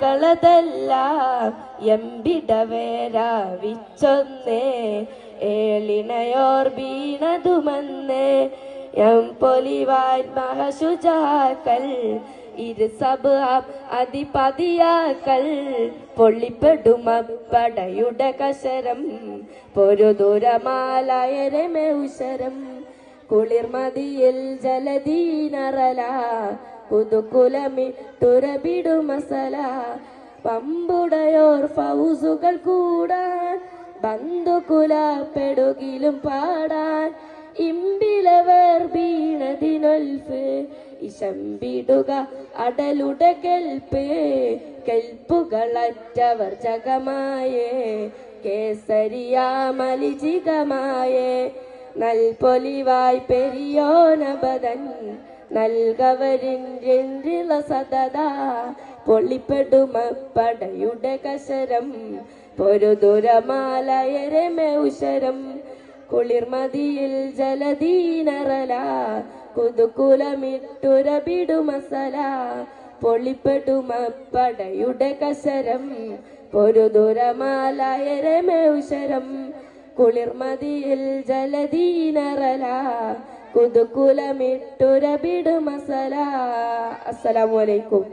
അടുക്കളതെല്ലാം എമ്പിടവേരാവിച്ചൊന്നേ ഏളിണയോർ വീണതുമന്നേ പൊലിവാൻ മഹശുജാക്കൾ ഇരുസബ് അധിപതിയാക്കൾ പൊള്ളിപ്പെടുമപ്പടയുടെ കശരം പൊരുദൂരമാലയരമേ ഉശരം കുളിർമതിയിൽ ജലദീനറല പുതുക്കുലമിട്ടുരബിടുമസല പമ്പുടയോർ ഫൗസുകൾ കൂടാൻ ബന്ധുകുലപ്പെടുകിലും പാടാൻ ഇമ്പിലവർ വീണതിനൊൽഫ് ഇശമ്പിടുക അടലുടെ കെൽപ്പുകളറ്റവർ ജഗമായേ കേസരിയാമലിജികമായേ നൽപൊലിവായ് പെരിയോനബദൻ നൽകവരിൻറിള സദാ പൊള്ളിപ്പെടുമപ്പടയുടെ കശരം പൊരുദുരമാലയരമേ ഉശരം കുളിർമതിയിൽ ജലദീനറല കുതുകുലമിട്ടുരബിടുമസല പൊള്ളിപ്പെടുമപ്പടയുടെ കശരം പൊരുദുരമാലയരമേ ഉശരം കുളിർമതിയിൽ ജലദീനറല കുതുകുലമിട്ടുരബിടുമസല. അസ്സലാമു അലൈക്കും.